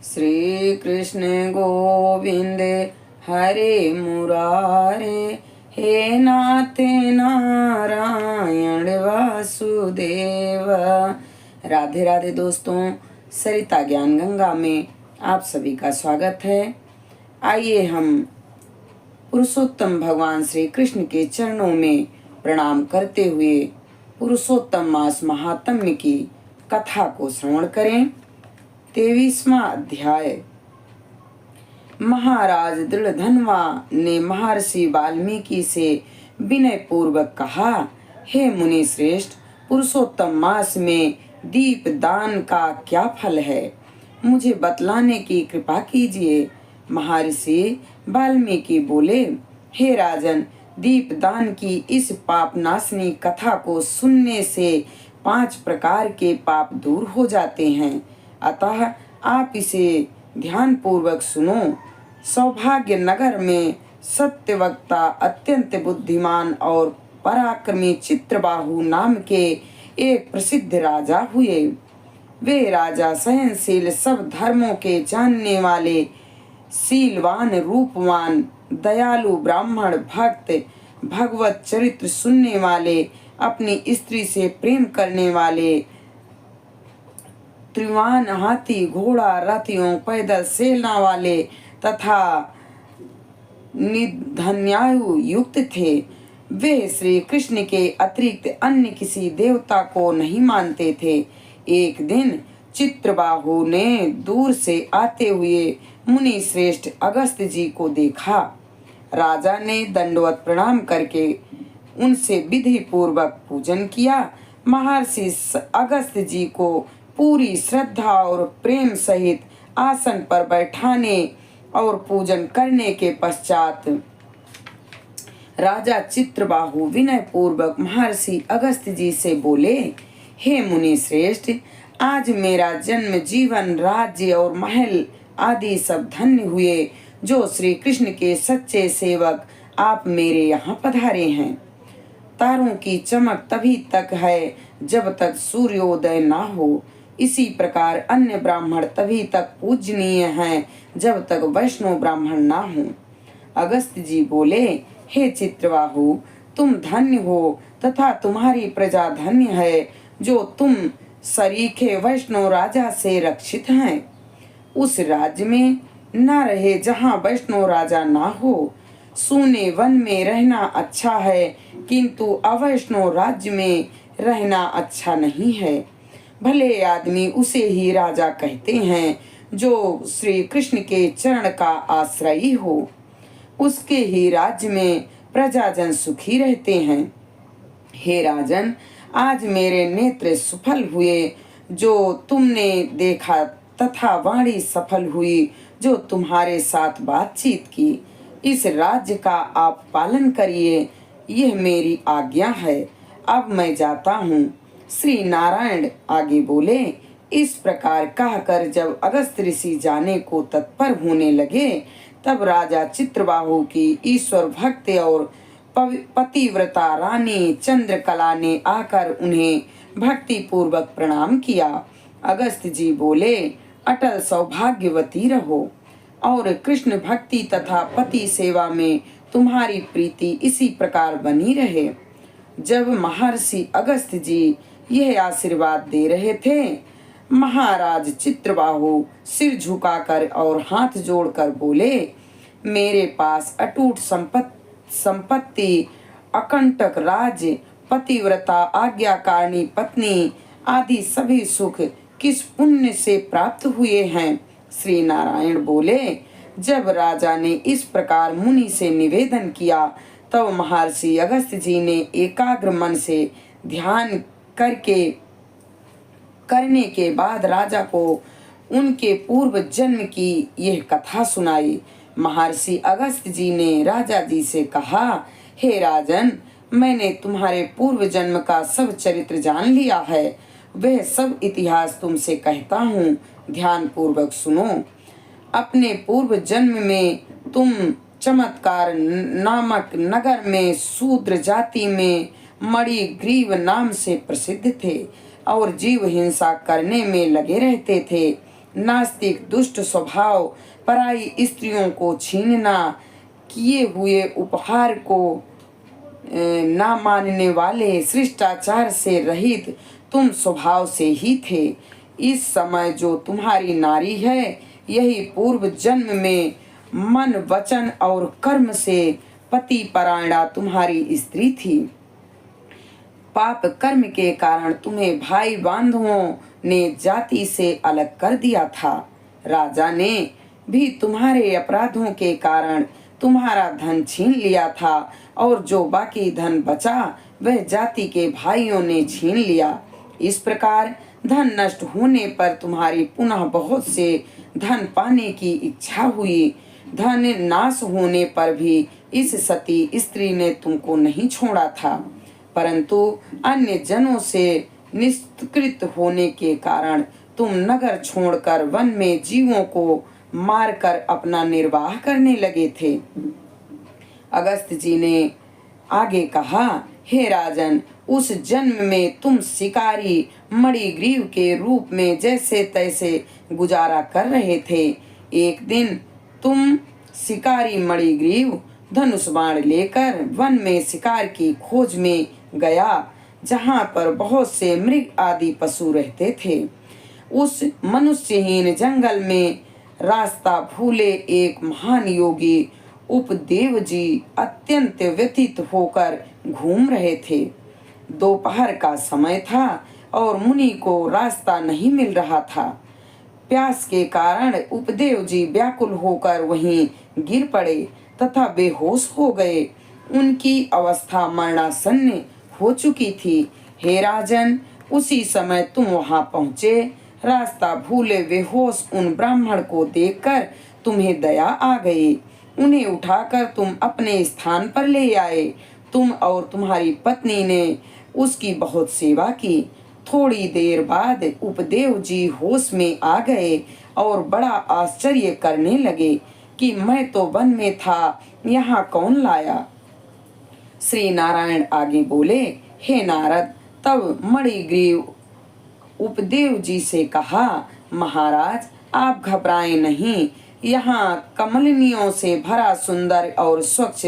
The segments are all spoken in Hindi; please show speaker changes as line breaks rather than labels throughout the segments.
श्री कृष्ण गोविंद हरे मुरारे, हे नाथ नारायण वासुदेव। राधे राधे दोस्तों, सरिता ज्ञान गंगा में आप सभी का स्वागत है। आइए हम पुरुषोत्तम भगवान श्री कृष्ण के चरणों में प्रणाम करते हुए पुरुषोत्तम मास महात्म्य की कथा को श्रवण करें। 23वां अध्याय। महाराज दृढ़धनवा ने महर्षि वाल्मीकि से विनय पूर्वक कहा, हे मुनि श्रेष्ठ, पुरुषोत्तम मास में दीप दान का क्या फल है, मुझे बतलाने की कृपा कीजिए। महर्षि वाल्मीकि बोले, हे राजन, दीप दान की इस पापनाशनी कथा को सुनने से 5 प्रकार के पाप दूर हो जाते हैं, अतः आप इसे ध्यान पूर्वक सुनो। सौभाग्य नगर में सत्यवक्ता अत्यंत बुद्धिमान और पराक्रमी चित्रबाहु नाम के एक प्रसिद्ध राजा हुए। वे राजा सहनशील, सब धर्मों के जानने वाले, शीलवान, रूपवान, दयालु, ब्राह्मण, भक्त, भगवत चरित्र सुनने वाले, अपनी स्त्री से प्रेम करने वाले, त्रिवान हाथी, घोड़ा, रथियों, पैदल सेना वाले तथा निधन्यायु युक्त थे। वे श्री कृष्ण के अतिरिक्त अन्य किसी देवता को नहीं मानते थे। एक दिन चित्रबाहु ने दूर से आते हुए मुनि श्रेष्ठ अगस्त जी को देखा। राजा ने दंडवत प्रणाम करके उनसे विधि पूर्वक पूजन किया। महर्षि अगस्त जी को पूरी श्रद्धा और प्रेम सहित आसन पर बैठाने और पूजन करने के पश्चात राजा चित्रबाहु विनय पूर्वक महर्षि अगस्त जी से बोले, हे मुनि श्रेष्ठ, आज मेरा जन्म, जीवन, राज्य और महल आदि सब धन्य हुए, जो श्री कृष्ण के सच्चे सेवक आप मेरे यहाँ पधारे हैं। तारों की चमक तभी तक है जब तक सूर्योदय ना हो। इसी प्रकार अन्य ब्राह्मण तभी तक पूजनीय हैं जब तक वैष्णव ब्राह्मण ना हो। अगस्त जी बोले, हे चित्रबाहु, तुम धन्य हो तथा तुम्हारी प्रजा धन्य है, जो तुम सरीखे वैष्णव राजा से रक्षित हैं। उस राज्य में न रहे जहाँ वैष्णव राजा ना हो। सूने वन में रहना अच्छा है, किंतु अवैष्णव राज्य में रहना अच्छा नहीं है। भले आदमी उसे ही राजा कहते हैं जो श्री कृष्ण के चरण का आश्रयी हो। उसके ही राज्य में प्रजाजन सुखी रहते हैं। हे राजन, आज मेरे नेत्र सफल हुए जो तुमने देखा, तथा वाणी सफल हुई जो तुम्हारे साथ बातचीत की। इस राज्य का आप पालन करिए, यह मेरी आज्ञा है। अब मैं जाता हूँ। श्री नारायण आगे बोले, इस प्रकार कहकर जब अगस्त ऋषि जाने को तत्पर होने लगे, तब राजा चित्रबाहु की ईश्वर भक्त और पतिव्रता रानी चंद्रकला ने आकर उन्हें भक्ति पूर्वक प्रणाम किया। अगस्त जी बोले, अटल सौभाग्यवती रहो और कृष्ण भक्ति तथा पति सेवा में तुम्हारी प्रीति इसी प्रकार बनी रहे। जब महर्षि अगस्त जी यह आशीर्वाद दे रहे थे, महाराज चित्रबाहु सिर झुकाकर और हाथ जोड़कर बोले, मेरे पास अटूट संपत्ति, अकंटक राज्य, पतिव्रता, आज्ञाकारिणी पत्नी आदि सभी सुख किस पुण्य से प्राप्त हुए हैं। श्री नारायण बोले, जब राजा ने इस प्रकार मुनि से निवेदन किया, तब महर्षि अगस्त जी ने एकाग्र मन से ध्यान करने के बाद राजा को उनके पूर्व जन्म की यह कथा सुनाई। महर्षि अगस्त जी ने राजा जी से कहा, हे राजन, मैंने तुम्हारे पूर्व जन्म का सब चरित्र जान लिया है। वह सब इतिहास तुमसे कहता हूँ, ध्यान पूर्वक सुनो। अपने पूर्व जन्म में तुम चमत्कार नामक नगर में शूद्र जाति में मणिग्रीव नाम से प्रसिद्ध थे और जीव हिंसा करने में लगे रहते थे। नास्तिक, दुष्ट स्वभाव, पराई स्त्रियों को छीनना, किए हुए उपहार को ना मानने वाले, शिष्टाचार से रहित तुम स्वभाव से ही थे। इस समय जो तुम्हारी नारी है, यही पूर्व जन्म में मन, वचन और कर्म से पति परायणा तुम्हारी स्त्री थी। पाप कर्म के कारण तुम्हें भाई बंधुओं ने जाति से अलग कर दिया था। राजा ने भी तुम्हारे अपराधों के कारण तुम्हारा धन छीन लिया था, और जो बाकी धन बचा वह जाति के भाइयों ने छीन लिया। इस प्रकार धन नष्ट होने पर तुम्हारी पुनः बहुत से धन पाने की इच्छा हुई। धन नाश होने पर भी इस सती स्त्री ने तुमको नहीं छोड़ा था, परंतु अन्य जनों से निष्कृत होने के कारण तुम नगर छोड़कर वन में जीवों को मारकर अपना निर्वाह करने लगे थे। अगस्त जी ने आगे कहा, हे राजन, उस जन्म में तुम शिकारी मणिग्रीव के रूप में जैसे तैसे गुजारा कर रहे थे। एक दिन तुम शिकारी मणिग्रीव धनुष बाण लेकर वन में शिकार की खोज में गया, जहाँ पर बहुत से मृग आदि पशु रहते थे। उस मनुष्यहीन जंगल में रास्ता भूले एक महान योगी उपदेव जी अत्यंत व्यथित होकर घूम रहे थे। दोपहर का समय था और मुनि को रास्ता नहीं मिल रहा था। प्यास के कारण उपदेव जी व्याकुल होकर वहीं गिर पड़े तथा बेहोश हो गए। उनकी अवस्था मरणासन्न हो चुकी थी। हे राजन, उसी समय तुम वहां पहुँचे। रास्ता भूले बेहोश उन ब्राह्मण को देखकर तुम्हें दया आ गई। उन्हें उठाकर तुम अपने स्थान पर ले आए। तुम और तुम्हारी पत्नी ने उसकी बहुत सेवा की। थोड़ी देर बाद उपदेव जी होश में आ गए और बड़ा आश्चर्य करने लगे कि मैं तो वन में था, यहाँ कौन लाया। श्री नारायण आगे बोले, हे नारद, तब मणिग्रीव उपदेव जी से कहा, महाराज, आप घबराएं नहीं। यहाँ कमलनियों से भरा सुंदर और स्वच्छ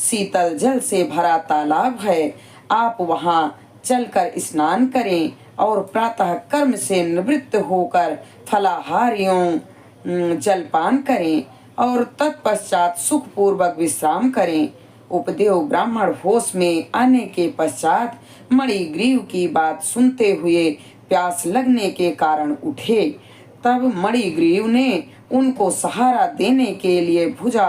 शीतल जल से भरा तालाब है। आप वहाँ चलकर स्नान करें और प्रातः कर्म से निवृत्त होकर फलाहारियों जलपान करें और तत्पश्चात सुखपूर्वक विश्राम करें। उपदेव ब्राह्मण होश में आने के पश्चात मणिग्रीव की बात सुनते हुए प्यास लगने के कारण उठे। तब मणिग्रीव ने उनको सहारा देने के लिए भुजा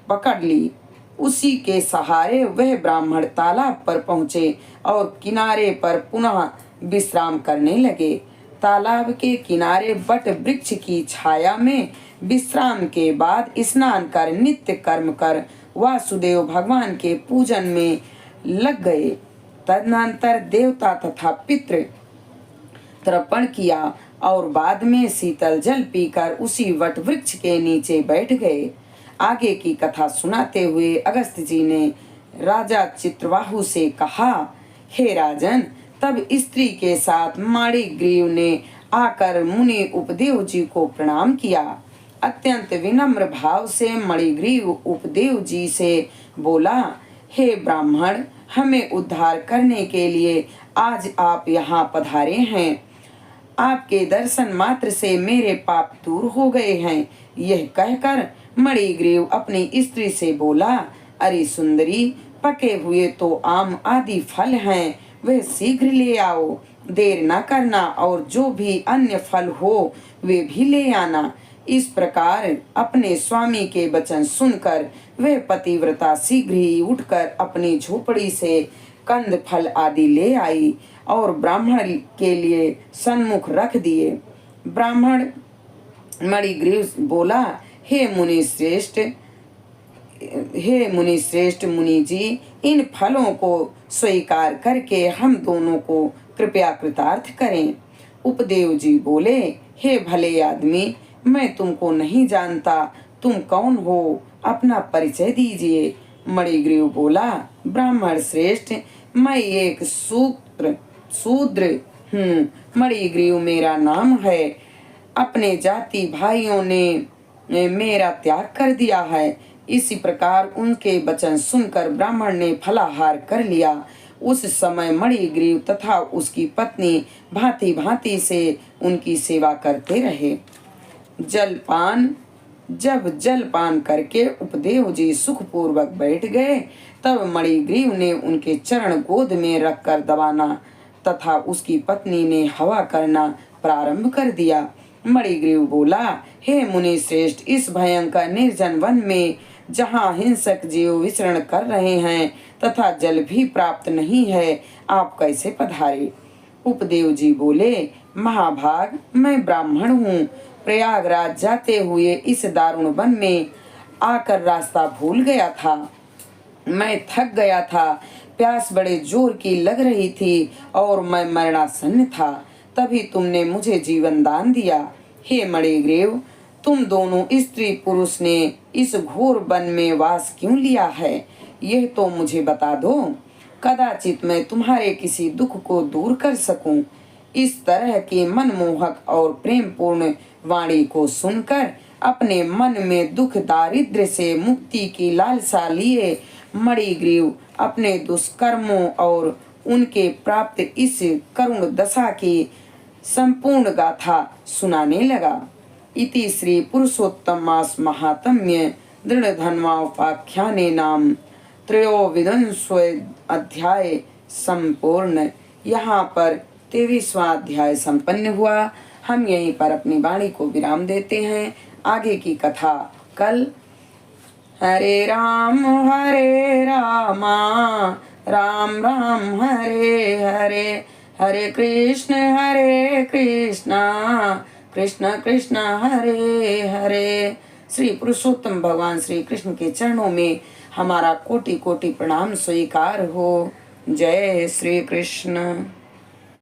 पकड़ ली। उसी के सहारे वह ब्राह्मण तालाब पर पहुँचे और किनारे पर पुनः विश्राम करने लगे। तालाब के किनारे बट वृक्ष की छाया में विश्राम के बाद स्नान कर नित्य कर्म कर वासुदेव भगवान के पूजन में लग गए। तदनंतर देवता तथा पितृ तर्पण किया और बाद में शीतल जल पीकर उसी वट वृक्ष के नीचे बैठ गए। आगे की कथा सुनाते हुए अगस्त जी ने राजा चित्रवाहु से कहा, हे राजन, तब स्त्री के साथ मणिग्रीव ने आकर मुनि उपदेव जी को प्रणाम किया। अत्यंत विनम्र भाव से मणिग्रीव उपदेव जी से बोला, हे ब्राह्मण, हमें उद्धार करने के लिए आज आप यहाँ पधारे हैं। आपके दर्शन मात्र से मेरे पाप दूर हो गए हैं। यह कहकर मणिग्रीव अपनी स्त्री से बोला, अरे सुंदरी, पके हुए तो आम आदि फल हैं, वे शीघ्र ले आओ, देर न करना, और जो भी अन्य फल हो वे भी ले आना। इस प्रकार अपने स्वामी के वचन सुनकर वह पतिव्रता शीघ्र ही उठकर अपनी झोपड़ी से कंद फल आदि ले आई और ब्राह्मण के लिए सन्मुख रख दिए। ब्राह्मण मणिग्रीव बोला, हे मुनि श्रेष्ठ मुनि जी, इन फलों को स्वीकार करके हम दोनों को कृपया कृतार्थ करें। उपदेव जी बोले, हे भले आदमी, मैं तुमको नहीं जानता, तुम कौन हो, अपना परिचय दीजिए। मणिग्रीव बोला, ब्राह्मण श्रेष्ठ, मैं एक शूद्र हूँ। मणिग्रीव मेरा नाम है। अपने जाति भाइयों ने मेरा त्याग कर दिया है। इसी प्रकार उनके वचन सुनकर ब्राह्मण ने फलाहार कर लिया। उस समय मणिग्रीव तथा उसकी पत्नी भांति भांति से उनकी सेवा करते रहे। जब जलपान करके उपदेव जी सुखपूर्वक बैठ गए, तब मणिग्रीव ने उनके चरण गोद में रखकर दबाना तथा उसकी पत्नी ने हवा करना प्रारंभ कर दिया। मणिग्रीव बोला, हे मुनि श्रेष्ठ, इस भयंकर निर्जन वन में जहाँ हिंसक जीव विचरण कर रहे हैं तथा जल भी प्राप्त नहीं है, आप कैसे पधारे? उपदेव जी बोले, महाभाग, मैं ब्राह्मण हूँ। प्रयागराज जाते हुए इस दारुण वन में आकर रास्ता भूल गया था। मैं थक गया था, प्यास बड़े जोर की लग रही थी और मैं मरणासन्न था। तभी तुमने मुझे जीवन दान दिया। हे मणिग्रीव, तुम दोनों स्त्री पुरुष ने इस घोर वन में वास क्यों लिया है, यह तो मुझे बता दो। कदाचित मैं तुम्हारे किसी दुख को दूर कर सकूं। इस तरह की मनमोहक और प्रेम पूर्ण वाणी को सुनकर अपने मन में दुख दारिद्र्य से मुक्ति की लालसा लिए मणिग्रीव अपने दुष्कर्मों और उनके प्राप्त इस करुण दशा की संपूर्ण गाथा सुनाने लगा। इति श्री पुरुषोत्तम मास महात्म्य दृढ़ धन्वापाख्याने नाम त्रयोविंशो अध्याय संपूर्ण। यहाँ पर 23वां अध्याय संपन्न हुआ। हम यहीं पर अपनी वाणी को विराम देते हैं। आगे की कथा कल। हरे राम राम राम हरे हरे, हरे कृष्ण कृष्ण कृष्ण हरे हरे। श्री पुरुषोत्तम भगवान श्री कृष्ण के चरणों में हमारा कोटि कोटि प्रणाम स्वीकार हो। जय श्री कृष्ण।